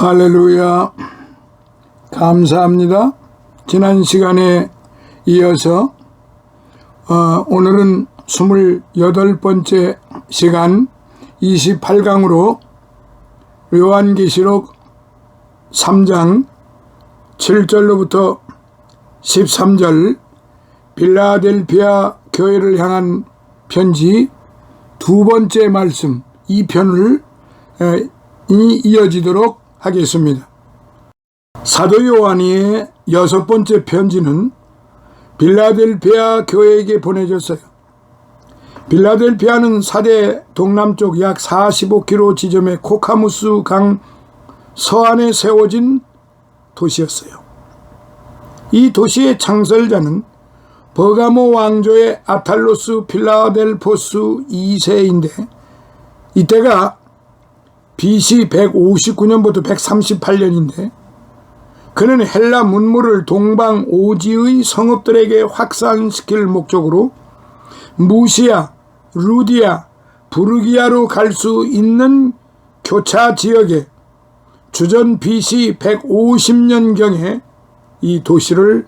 할렐루야. 감사합니다. 지난 시간에 이어서 오늘은 28번째 시간 28강으로 요한계시록 3장 7절로부터 13절 빌라델피아 교회를 향한 편지 두 번째 말씀 2편을 이어지도록 하겠습니다. 사도 요한의 6번째 편지는 빌라델피아 교회에게 보내졌어요. 빌라델피아는 사대 동남쪽 약 45km 지점의 코카무스 강 서안에 세워진 도시였어요. 이 도시의 창설자는 버가모 왕조의 아탈로스 필라델포스 2세인데 이때가 BC 159년부터 138년인데 그는 헬라 문물을 동방 오지의 성읍들에게 확산시킬 목적으로 무시아, 루디아, 부르기아로 갈 수 있는 교차 지역에 주전 BC 150년경에 이 도시를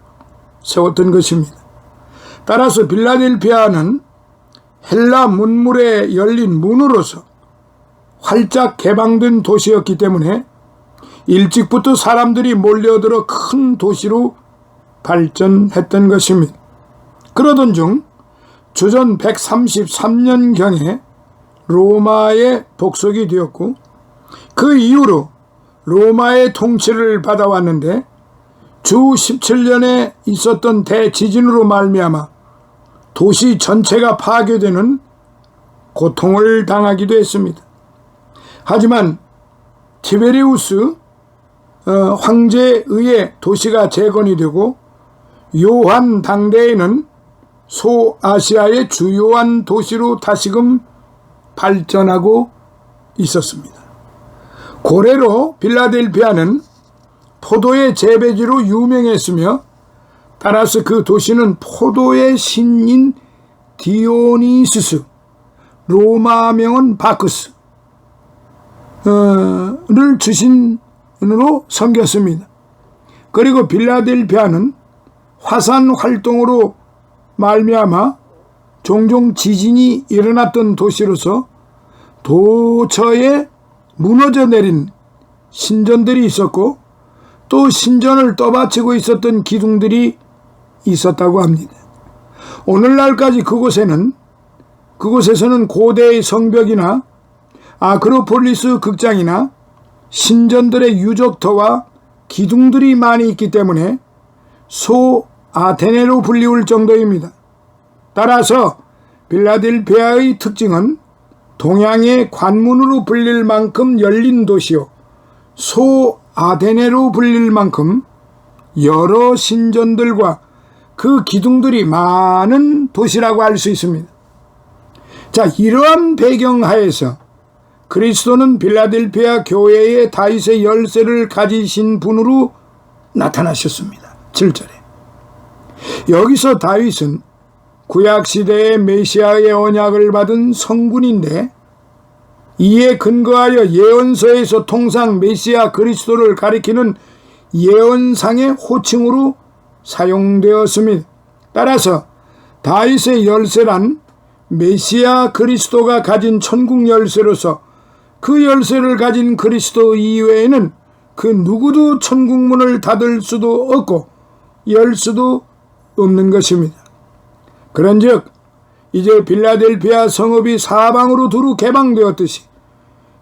세웠던 것입니다. 따라서 빌라델피아는 헬라 문물에 열린 문으로서 활짝 개방된 도시였기 때문에 일찍부터 사람들이 몰려들어 큰 도시로 발전했던 것입니다. 그러던 중 주전 133년경에 로마의 복속이 되었고 그 이후로 로마의 통치를 받아왔는데 주 17년에 있었던 대지진으로 말미암아 도시 전체가 파괴되는 고통을 당하기도 했습니다. 하지만 티베리우스 황제에 의해 도시가 재건이 되고 요한 당대에는 소아시아의 주요한 도시로 다시금 발전하고 있었습니다. 고래로 빌라델피아는 포도의 재배지로 유명했으며 따라서 그 도시는 포도의 신인 디오니수스, 로마명은 바크스 를 주신으로 섬겼습니다. 그리고 빌라델피아는 화산 활동으로 말미암아 종종 지진이 일어났던 도시로서 도처에 무너져 내린 신전들이 있었고 또 신전을 떠받치고 있었던 기둥들이 있었다고 합니다. 오늘날까지 그곳에서는 고대의 성벽이나 아크로폴리스 극장이나 신전들의 유적터와 기둥들이 많이 있기 때문에 소아테네로 불리울 정도입니다. 따라서 빌라델피아의 특징은 동양의 관문으로 불릴 만큼 열린 도시요 소아테네로 불릴 만큼 여러 신전들과 그 기둥들이 많은 도시라고 할 수 있습니다. 자, 이러한 배경 하에서 그리스도는 빌라델피아 교회의 다윗의 열쇠를 가지신 분으로 나타나셨습니다. 7절에 여기서 다윗은 구약시대의 메시아의 언약을 받은 성군인데 이에 근거하여 예언서에서 통상 메시아 그리스도를 가리키는 예언상의 호칭으로 사용되었습니다. 따라서 다윗의 열쇠란 메시아 그리스도가 가진 천국 열쇠로서 그 열쇠를 가진 그리스도 이외에는 그 누구도 천국문을 닫을 수도 없고 열 수도 없는 것입니다. 그런즉 이제 빌라델피아 성읍이 사방으로 두루 개방되었듯이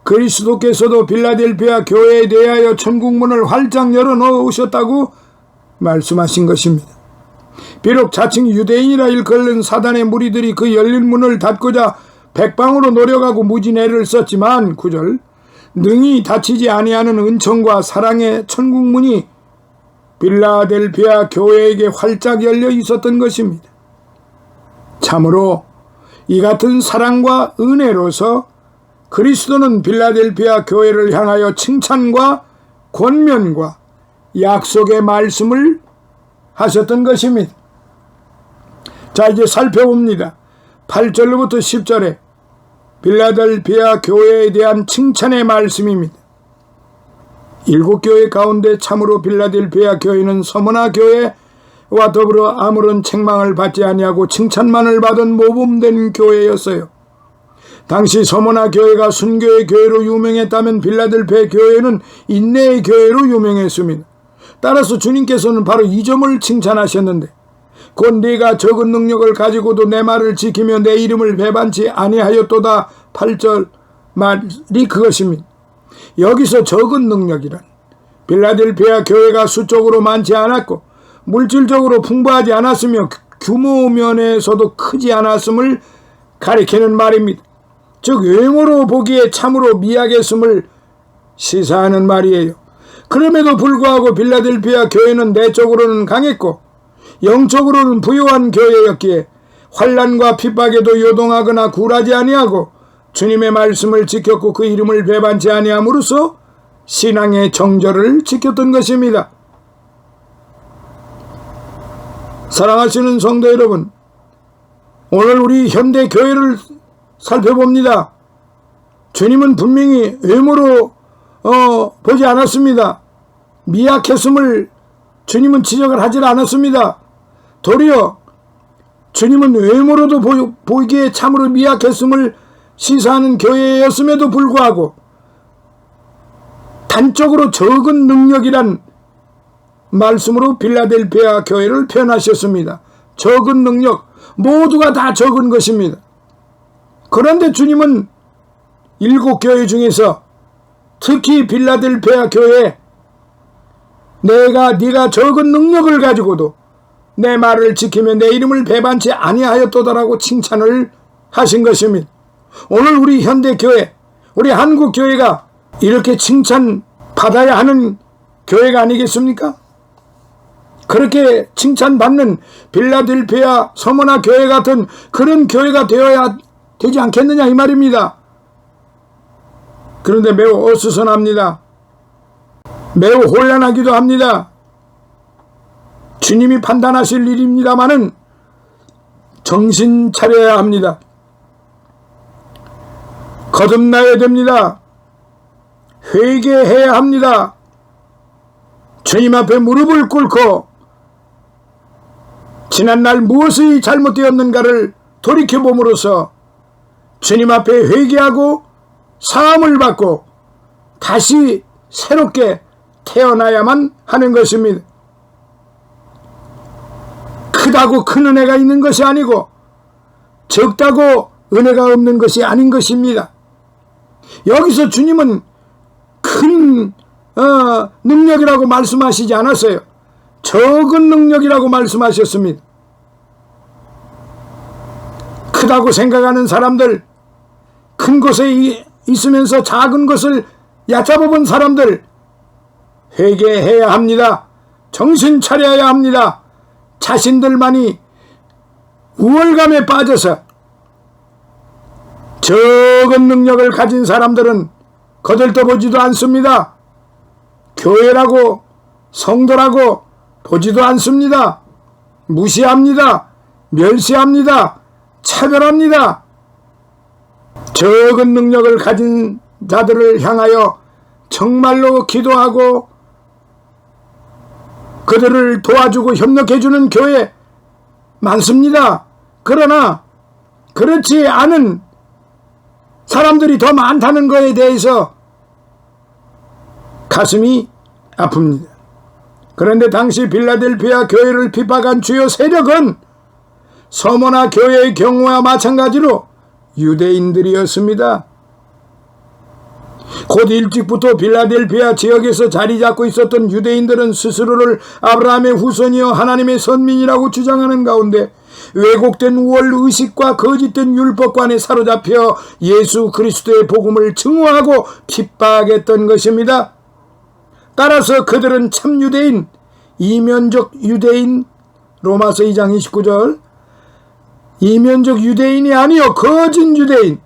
그리스도께서도 빌라델피아 교회에 대하여 천국문을 활짝 열어놓으셨다고 말씀하신 것입니다. 비록 자칭 유대인이라 일컬는 사단의 무리들이 그 열린 문을 닫고자 백방으로 노력하고 무진 애를 썼지만 9절 능히 닫히지 아니하는 은총과 사랑의 천국문이 빌라델피아 교회에게 활짝 열려 있었던 것입니다. 참으로 이 같은 사랑과 은혜로서 그리스도는 빌라델피아 교회를 향하여 칭찬과 권면과 약속의 말씀을 하셨던 것입니다. 자, 이제 살펴봅니다. 8절로부터 10절에 빌라델피아 교회에 대한 칭찬의 말씀입니다. 7 교회 가운데 참으로 빌라델피아 교회는 서머나 교회와 더불어 아무런 책망을 받지 아니하고 칭찬만을 받은 모범된 교회였어요. 당시 서머나 교회가 순교의 교회로 유명했다면 빌라델피아 교회는 인내의 교회로 유명했습니다. 따라서 주님께서는 바로 이 점을 칭찬하셨는데, 곧 네가 적은 능력을 가지고도 내 말을 지키며 내 이름을 배반치 아니하였도다. 8절 말이 그것입니다. 여기서 적은 능력이란 빌라델피아 교회가 수적으로 많지 않았고 물질적으로 풍부하지 않았으며 규모 면에서도 크지 않았음을 가리키는 말입니다. 즉 외모로 보기에 참으로 미약했음을 시사하는 말이에요. 그럼에도 불구하고 빌라델피아 교회는 내적으로는 강했고 영적으로는 부유한 교회였기에 환난과 핍박에도 요동하거나 굴하지 아니하고 주님의 말씀을 지켰고 그 이름을 배반치 아니함으로써 신앙의 정절을 지켰던 것입니다. 사랑하시는 성도 여러분, 오늘 우리 현대 교회를 살펴봅니다. 주님은 분명히 외모로 보지 않았습니다. 미약했음을 주님은 지적을 하지 않았습니다. 도리어 주님은 외모로도 보기에 참으로 미약했음을 시사하는 교회였음에도 불구하고 단적으로 적은 능력이란 말씀으로 빌라델피아 교회를 표현하셨습니다. 적은 능력, 모두가 다 적은 것입니다. 그런데 주님은 7 교회 중에서 특히 빌라델피아 교회에 네가 적은 능력을 가지고도 내 말을 지키며 내 이름을 배반치 아니하였도다라고 칭찬을 하신 것입니다. 오늘 우리 현대교회, 우리 한국교회가 이렇게 칭찬받아야 하는 교회가 아니겠습니까? 그렇게 칭찬받는 빌라델피아 서머나 교회 같은 그런 교회가 되어야 되지 않겠느냐 이 말입니다. 그런데 매우 어수선합니다. 매우 혼란하기도 합니다. 주님이 판단하실 일입니다마는 정신 차려야 합니다. 거듭나야 됩니다. 회개해야 합니다. 주님 앞에 무릎을 꿇고 지난날 무엇이 잘못되었는가를 돌이켜봄으로써 주님 앞에 회개하고 사함을 받고 다시 새롭게 태어나야만 하는 것입니다. 크다고 큰 은혜가 있는 것이 아니고 적다고 은혜가 없는 것이 아닌 것입니다. 여기서 주님은 큰 능력이라고 말씀하시지 않았어요. 적은 능력이라고 말씀하셨습니다. 크다고 생각하는 사람들, 큰 곳에 있으면서 작은 것을 얕잡아본 사람들, 회개해야 합니다. 정신 차려야 합니다. 자신들만이 우월감에 빠져서 적은 능력을 가진 사람들은 거들떠보지도 않습니다. 교회라고 성도라고 보지도 않습니다. 무시합니다. 멸시합니다. 차별합니다. 적은 능력을 가진 자들을 향하여 정말로 기도하고 그들을 도와주고 협력해주는 교회 많습니다. 그러나 그렇지 않은 사람들이 더 많다는 것에 대해서 가슴이 아픕니다. 그런데 당시 빌라델피아 교회를 핍박한 주요 세력은 서머나 교회의 경우와 마찬가지로 유대인들이었습니다. 곧 일찍부터 빌라델피아 지역에서 자리 잡고 있었던 유대인들은 스스로를 아브라함의 후손이여 하나님의 선민이라고 주장하는 가운데 왜곡된 우월의식과 거짓된 율법관에 사로잡혀 예수 그리스도의 복음을 증오하고 핍박했던 것입니다. 따라서 그들은 참 유대인, 이면적 유대인, 로마서 2장 29절, 이면적 유대인이 아니요 거짓 유대인,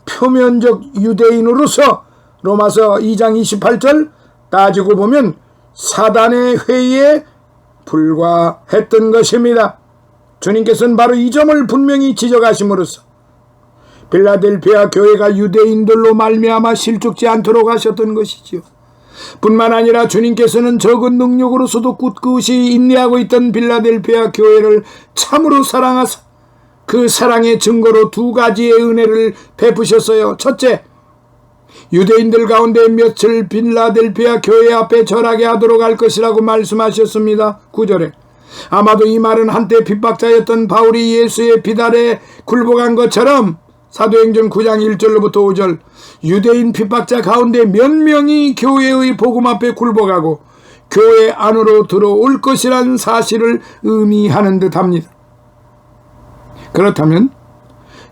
표면적 유대인으로서 로마서 2장 28절 따지고 보면 사단의 회의에 불과했던 것입니다. 주님께서는 바로 이 점을 분명히 지적하심으로써 빌라델피아 교회가 유대인들로 말미암아 실족지 않도록 하셨던 것이지요. 뿐만 아니라 주님께서는 적은 능력으로서도 꿋꿋이 인내하고 있던 빌라델피아 교회를 참으로 사랑하사 그 사랑의 증거로 두 가지의 은혜를 베푸셨어요. 첫째, 유대인들 가운데 몇을 빌라델피아 교회 앞에 절하게 하도록 할 것이라고 말씀하셨습니다. 9절에 아마도 이 말은 한때 핍박자였던 바울이 예수의 비달에 굴복한 것처럼 사도행전 9장 1절로부터 5절 유대인 핍박자 가운데 몇 명이 교회의 복음 앞에 굴복하고 교회 안으로 들어올 것이란 사실을 의미하는 듯합니다. 그렇다면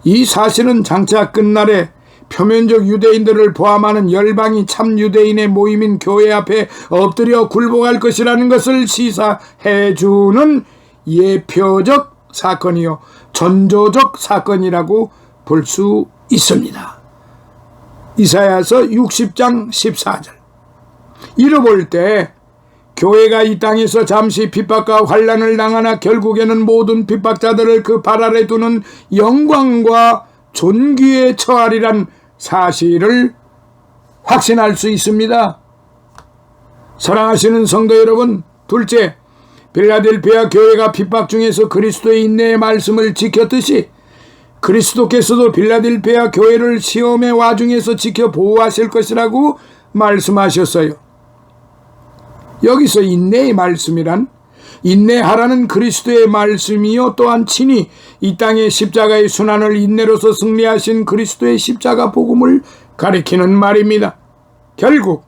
이 사실은 장차 끝날에 표면적 유대인들을 포함하는 열방이 참 유대인의 모임인 교회 앞에 엎드려 굴복할 것이라는 것을 시사해주는 예표적 사건이요 전조적 사건이라고 볼 수 있습니다. 이사야서 60장 14절. 이를 볼 때 교회가 이 땅에서 잠시 핍박과 환난을 당하나 결국에는 모든 핍박자들을 그 발 아래 두는 영광과 존귀에 처하리란 사실을 확신할 수 있습니다. 사랑하시는 성도 여러분, 둘째, 빌라델피아 교회가 핍박 중에서 그리스도의 인내의 말씀을 지켰듯이 그리스도께서도 빌라델피아 교회를 시험의 와중에서 지켜 보호하실 것이라고 말씀하셨어요. 여기서 인내의 말씀이란 인내하라는 그리스도의 말씀이요 또한 친히 이 땅의 십자가의 순환을 인내로서 승리하신 그리스도의 십자가 복음을 가리키는 말입니다. 결국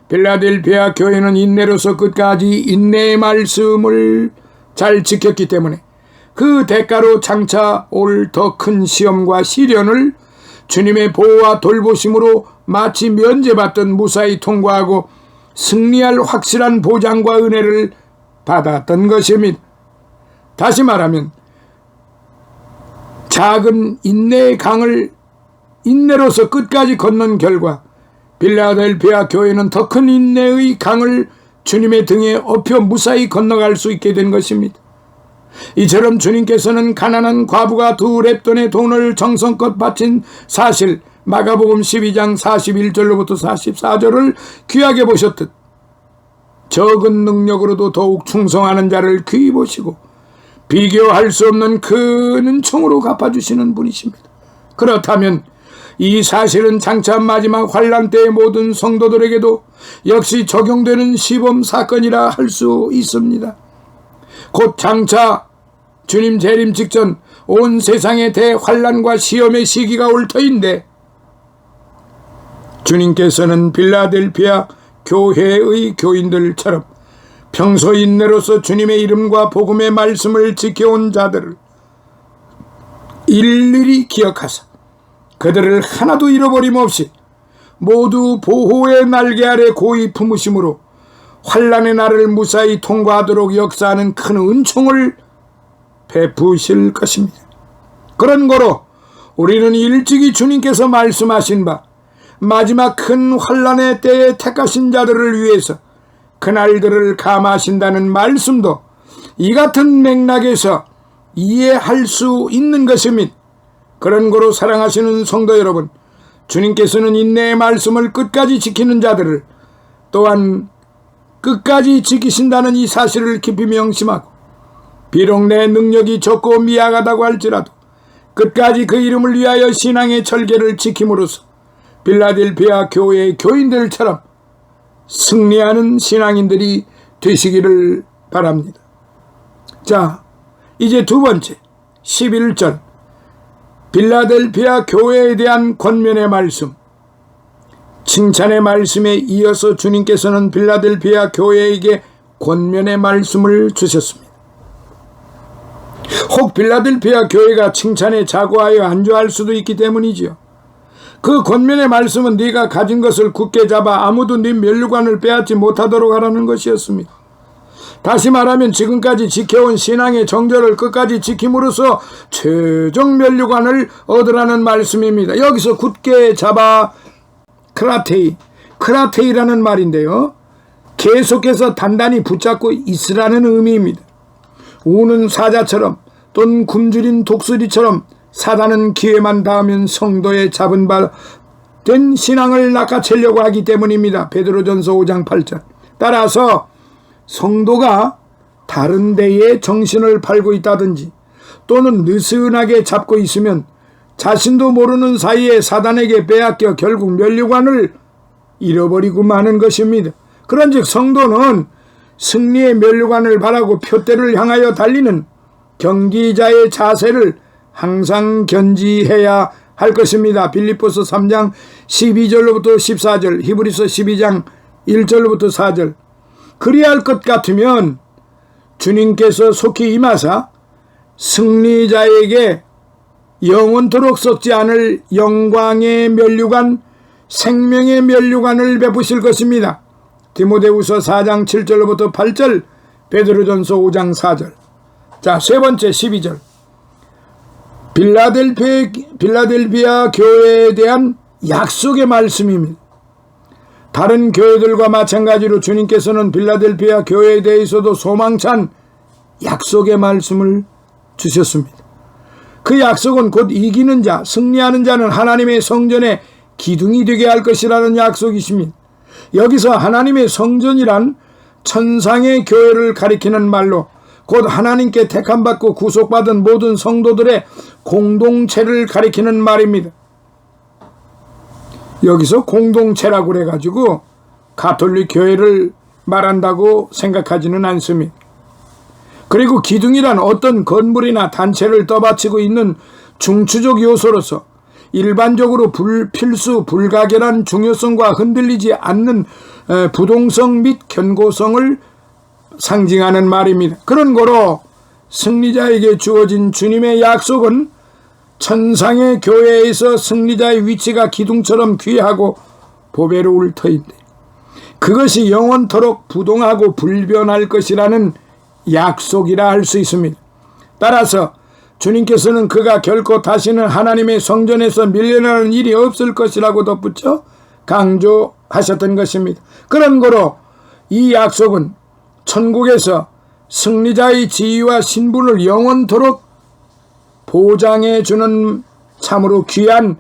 빌라델피아 교회는 인내로서 끝까지 인내의 말씀을 잘 지켰기 때문에 그 대가로 장차 올 더 큰 시험과 시련을 주님의 보호와 돌보심으로 마치 면제받던 무사히 통과하고 승리할 확실한 보장과 은혜를 받았던 것입니다. 다시 말하면 작은 인내의 강을 인내로서 끝까지 건넌 결과 빌라델피아 교회는 더 큰 인내의 강을 주님의 등에 업혀 무사히 건너갈 수 있게 된 것입니다. 이처럼 주님께서는 가난한 과부가 두 렙돈의 돈을 정성껏 바친 사실 마가복음 12장 41절로부터 44절을 귀하게 보셨듯 적은 능력으로도 더욱 충성하는 자를 귀히 보시고 비교할 수 없는 큰 은총으로 갚아주시는 분이십니다. 그렇다면 이 사실은 장차 마지막 환난 때의 모든 성도들에게도 역시 적용되는 시범 사건이라 할 수 있습니다. 곧 장차 주님 재림 직전 온 세상의 대환난과 시험의 시기가 올 터인데 주님께서는 빌라델피아 교회의 교인들처럼 평소 인내로서 주님의 이름과 복음의 말씀을 지켜온 자들을 일일이 기억하사 그들을 하나도 잃어버림 없이 모두 보호의 날개 아래 고이 품으심으로 환난의 날을 무사히 통과하도록 역사하는 큰 은총을 베푸실 것입니다. 그런 거로 우리는 일찍이 주님께서 말씀하신 바 마지막 큰 환난의 때에 택하신 자들을 위해서 그날들을 감하신다는 말씀도 이 같은 맥락에서 이해할 수 있는 것입니다. 그런 거로 사랑하시는 성도 여러분, 주님께서는 인내의 말씀을 끝까지 지키는 자들을 또한 끝까지 지키신다는 이 사실을 깊이 명심하고 비록 내 능력이 적고 미약하다고 할지라도 끝까지 그 이름을 위하여 신앙의 절개를 지킴으로써 빌라델피아 교회의 교인들처럼 승리하는 신앙인들이 되시기를 바랍니다. 자, 이제 두 번째 11절 빌라델피아 교회에 대한 권면의 말씀, 칭찬의 말씀에 이어서 주님께서는 빌라델피아 교회에게 권면의 말씀을 주셨습니다. 혹 빌라델피아 교회가 칭찬에 자고하여 안주할 수도 있기 때문이지요. 그 권면의 말씀은 네가 가진 것을 굳게 잡아 아무도 네 면류관을 빼앗지 못하도록 하라는 것이었습니다. 다시 말하면 지금까지 지켜온 신앙의 정절을 끝까지 지킴으로써 최종 면류관을 얻으라는 말씀입니다. 여기서 굳게 잡아 크라테이라는 말인데요, 계속해서 단단히 붙잡고 있으라는 의미입니다. 우는 사자처럼 또는 굶주린 독수리처럼 사단은 기회만 닿으면 성도의 잡은 바 된 신앙을 낚아채려고 하기 때문입니다. 베드로전서 5장 8절. 따라서 성도가 다른 데에 정신을 팔고 있다든지 또는 느슨하게 잡고 있으면 자신도 모르는 사이에 사단에게 빼앗겨 결국 면류관을 잃어버리고 마는 것입니다. 그런즉 성도는 승리의 면류관을 바라고 표대를 향하여 달리는 경기자의 자세를 항상 견지해야 할 것입니다. 빌립보서 3장 12절로부터 14절, 히브리서 12장 1절로부터 4절. 그리할 것 같으면 주님께서 속히 임하사 승리자에게 영원토록 썩지 않을 영광의 면류관, 생명의 면류관을 베푸실 것입니다. 디모데후서 4장 7절로부터 8절, 베드로전서 5장 4절. 자, 세 번째 12절. 빌라델비아 교회에 대한 약속의 말씀입니다. 다른 교회들과 마찬가지로 주님께서는 빌라델비아 교회에 대해서도 소망찬 약속의 말씀을 주셨습니다. 그 약속은 곧 이기는 자, 승리하는 자는 하나님의 성전의 기둥이 되게 할 것이라는 약속이십니다. 여기서 하나님의 성전이란 천상의 교회를 가리키는 말로 곧 하나님께 택함받고 구속받은 모든 성도들의 공동체를 가리키는 말입니다. 여기서 공동체라고 그래가지고 가톨릭 교회를 말한다고 생각하지는 않습니다. 그리고 기둥이란 어떤 건물이나 단체를 떠받치고 있는 중추적 요소로서 일반적으로 필수 불가결한 중요성과 흔들리지 않는 부동성 및 견고성을 상징하는 말입니다. 그런 거로 승리자에게 주어진 주님의 약속은 천상의 교회에서 승리자의 위치가 기둥처럼 귀하고 보배로울 터인데 그것이 영원토록 부동하고 불변할 것이라는 약속이라 할 수 있습니다. 따라서 주님께서는 그가 결코 다시는 하나님의 성전에서 밀려나는 일이 없을 것이라고 덧붙여 강조하셨던 것입니다. 그런 거로 이 약속은 천국에서 승리자의 지위와 신분을 영원토록 보장해 주는 참으로 귀한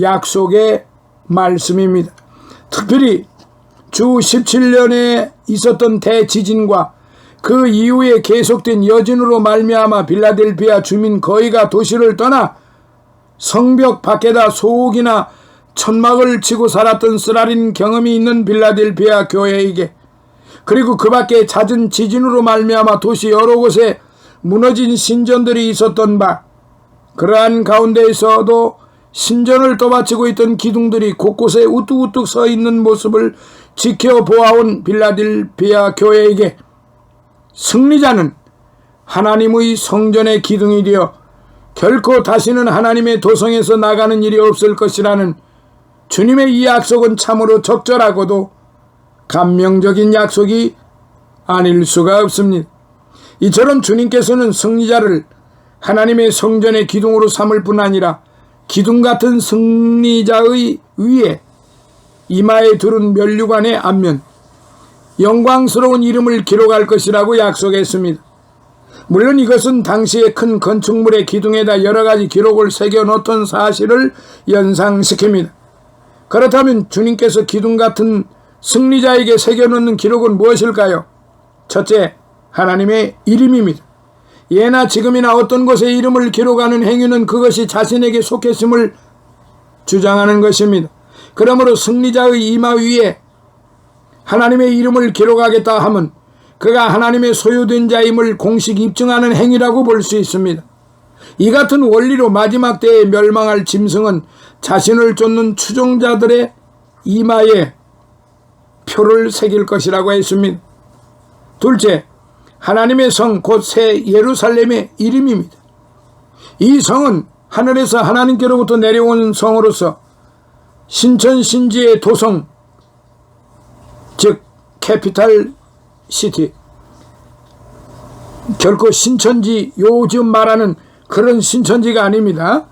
약속의 말씀입니다. 특별히 주 17년에 있었던 대지진과 그 이후에 계속된 여진으로 말미암아 빌라델비아 주민 거의가 도시를 떠나 성벽 밖에다 소옥이나 천막을 치고 살았던 쓰라린 경험이 있는 빌라델비아 교회에게 그리고 그 밖에 잦은 지진으로 말미암아 도시 여러 곳에 무너진 신전들이 있었던 바 그러한 가운데에서도 신전을 떠받치고 있던 기둥들이 곳곳에 우뚝우뚝 서 있는 모습을 지켜보아온 빌라델비아 교회에게 승리자는 하나님의 성전의 기둥이 되어 결코 다시는 하나님의 도성에서 나가는 일이 없을 것이라는 주님의 이 약속은 참으로 적절하고도 감명적인 약속이 아닐 수가 없습니다. 이처럼 주님께서는 승리자를 하나님의 성전의 기둥으로 삼을 뿐 아니라 기둥 같은 승리자의 위에 이마에 두른 면류관의 앞면 영광스러운 이름을 기록할 것이라고 약속했습니다. 물론 이것은 당시의 큰 건축물의 기둥에다 여러 가지 기록을 새겨놓던 사실을 연상시킵니다. 그렇다면 주님께서 기둥 같은 승리자에게 새겨놓는 기록은 무엇일까요? 첫째, 하나님의 이름입니다. 예나 지금이나 어떤 곳에 이름을 기록하는 행위는 그것이 자신에게 속했음을 주장하는 것입니다. 그러므로 승리자의 이마 위에 하나님의 이름을 기록하겠다 하면 그가 하나님의 소유된 자임을 공식 입증하는 행위라고 볼 수 있습니다. 이 같은 원리로 마지막 때에 멸망할 짐승은 자신을 쫓는 추종자들의 이마에 표를 새길 것이라고 했습니다. 둘째, 하나님의 성 곧 새 예루살렘의 이름입니다. 이 성은 하늘에서 하나님께로부터 내려온 성으로서 신천신지의 도성 즉 캐피탈 시티 결코 신천지 요즘 말하는 그런 신천지가 아닙니다.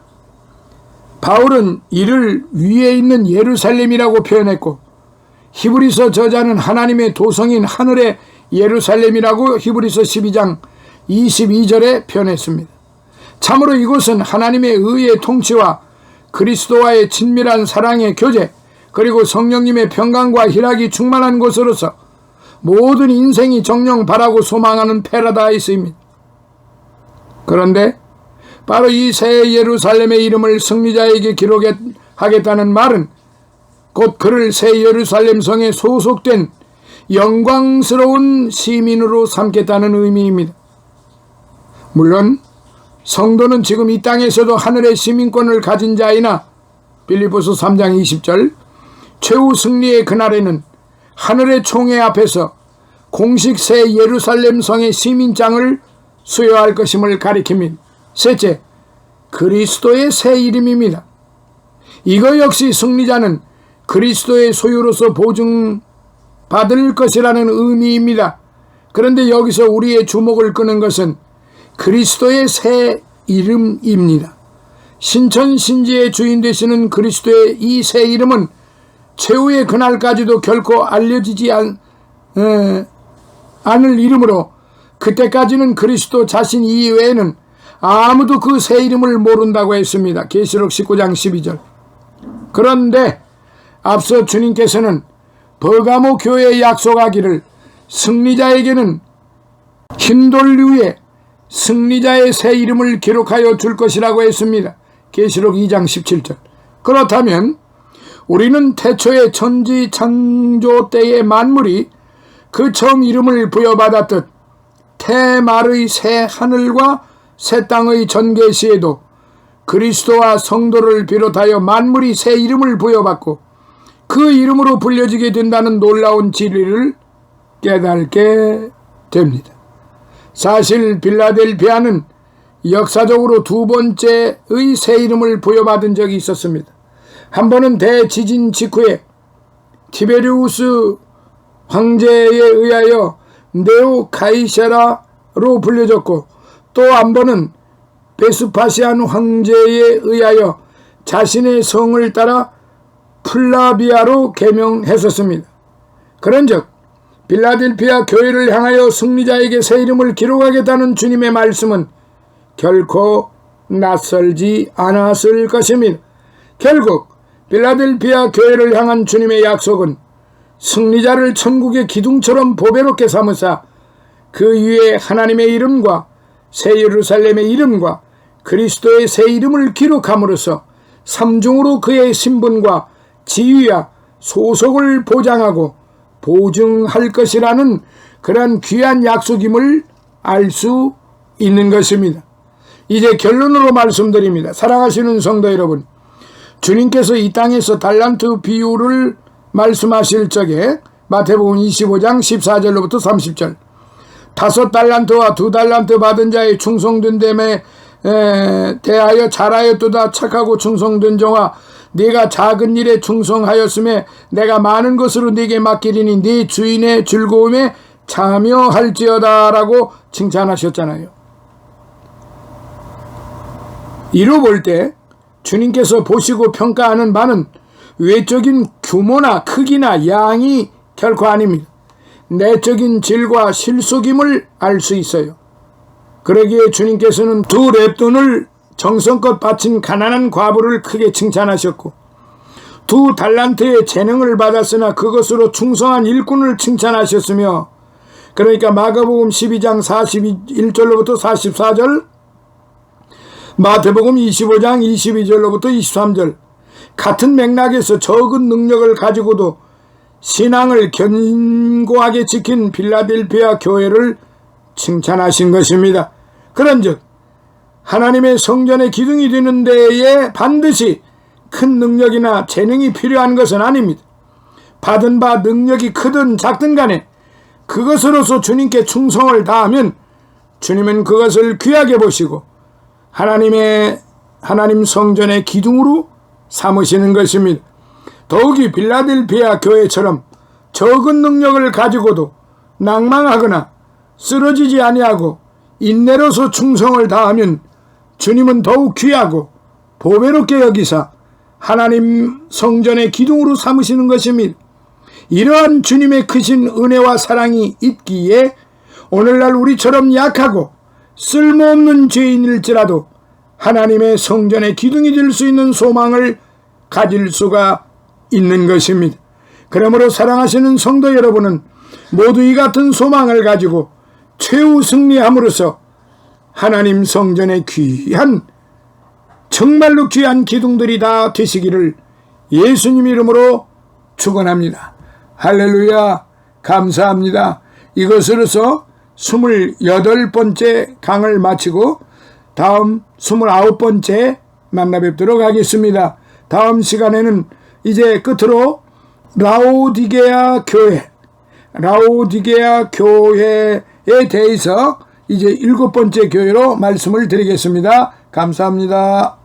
바울은 이를 위에 있는 예루살렘이라고 표현했고 히브리서 저자는 하나님의 도성인 하늘의 예루살렘이라고 히브리서 12장 22절에 표현했습니다. 참으로 이곳은 하나님의 의의 통치와 그리스도와의 친밀한 사랑의 교제, 그리고 성령님의 평강과 희락이 충만한 곳으로서 모든 인생이 정녕 바라고 소망하는 패러다이스입니다. 그런데 바로 이 새 예루살렘의 이름을 승리자에게 기록하겠다는 말은 곧 그를 새 예루살렘 성에 소속된 영광스러운 시민으로 삼겠다는 의미입니다. 물론 성도는 지금 이 땅에서도 하늘의 시민권을 가진 자이나 빌립보서 3장 20절 최후 승리의 그날에는 하늘의 총회 앞에서 공식 새 예루살렘 성의 시민장을 수여할 것임을 가리킵니다. 셋째, 그리스도의 새 이름입니다. 이거 역시 승리자는 그리스도의 소유로서 보증받을 것이라는 의미입니다. 그런데 여기서 우리의 주목을 끄는 것은 그리스도의 새 이름입니다. 신천신지의 주인 되시는 그리스도의 이 새 이름은 최후의 그날까지도 결코 알려지지 않을 이름으로 그때까지는 그리스도 자신 이외에는 아무도 그 새 이름을 모른다고 했습니다. 계시록 19장 12절. 그런데 앞서 주님께서는 버가모 교회에 약속하기를 승리자에게는 흰돌 위에 승리자의 새 이름을 기록하여 줄 것이라고 했습니다. 계시록 2장 17절. 그렇다면 우리는 태초의 천지 창조 때의 만물이 그 처음 이름을 부여받았듯 태말의 새 하늘과 새 땅의 전개 시에도 그리스도와 성도를 비롯하여 만물이 새 이름을 부여받고 그 이름으로 불려지게 된다는 놀라운 진리를 깨닫게 됩니다. 사실 빌라델피아는 역사적으로 두 번째의 새 이름을 부여받은 적이 있었습니다. 한 번은 대지진 직후에 티베리우스 황제에 의하여 네오 카이세라로 불려졌고, 또 한 번은 베스파시안 황제에 의하여 자신의 성을 따라 플라비아로 개명했었습니다. 그런즉 빌라델피아 교회를 향하여 승리자에게 새 이름을 기록하겠다는 주님의 말씀은 결코 낯설지 않았을 것입니다. 결국 빌라델피아 교회를 향한 주님의 약속은 승리자를 천국의 기둥처럼 보배롭게 삼으사 그 위에 하나님의 이름과 새 예루살렘의 이름과 그리스도의 새 이름을 기록함으로써 삼중으로 그의 신분과 지위와 소속을 보장하고 보증할 것이라는 그러한 귀한 약속임을 알 수 있는 것입니다. 이제 결론으로 말씀드립니다. 사랑하시는 성도 여러분, 주님께서 이 땅에서 달란트 비유를 말씀하실 적에 마태복음 25장 14절로부터 30절 5달란트와 2달란트 받은 자의 충성된 됨에 대하여 잘하였도다. 착하고 충성된 종아, 네가 작은 일에 충성하였음에 내가 많은 것으로 네게 맡기리니 네 주인의 즐거움에 참여할지어다 라고 칭찬하셨잖아요. 이로 볼 때 주님께서 보시고 평가하는 바는 외적인 규모나 크기나 양이 결코 아닙니다. 내적인 질과 실속임을 알 수 있어요. 그러기에 주님께서는 2렙돈을 정성껏 바친 가난한 과부를 크게 칭찬하셨고, 2달란트의 재능을 받았으나 그것으로 충성한 일꾼을 칭찬하셨으며, 그러니까 마가복음 12장 41절로부터 44절, 마태복음 25장 22절로부터 23절 같은 맥락에서 적은 능력을 가지고도 신앙을 견고하게 지킨 빌라델피아 교회를 칭찬하신 것입니다. 그런즉 하나님의 성전의 기둥이 되는 데에 반드시 큰 능력이나 재능이 필요한 것은 아닙니다. 받은 바 능력이 크든 작든 간에 그것으로서 주님께 충성을 다하면 주님은 그것을 귀하게 보시고 하나님 성전의 기둥으로 삼으시는 것입니다. 더욱이 빌라델피아 교회처럼 적은 능력을 가지고도 낭망하거나 쓰러지지 아니하고 인내로서 충성을 다하면 주님은 더욱 귀하고 보배롭게 여기사 하나님 성전의 기둥으로 삼으시는 것입니다. 이러한 주님의 크신 은혜와 사랑이 있기에 오늘날 우리처럼 약하고 쓸모없는 죄인일지라도 하나님의 성전의 기둥이 될 수 있는 소망을 가질 수가 있는 것입니다. 그러므로 사랑하시는 성도 여러분은 모두 이 같은 소망을 가지고 최후 승리함으로써 하나님 성전의 귀한, 정말로 귀한 기둥들이 다 되시기를 예수님 이름으로 축원합니다. 할렐루야. 감사합니다. 이것으로서 28번째 강을 마치고 다음 29번째 만나 뵙도록 하겠습니다. 다음 시간에는 이제 끝으로 라오디게아 교회에 대해서 이제 7번째 교회로 말씀을 드리겠습니다. 감사합니다.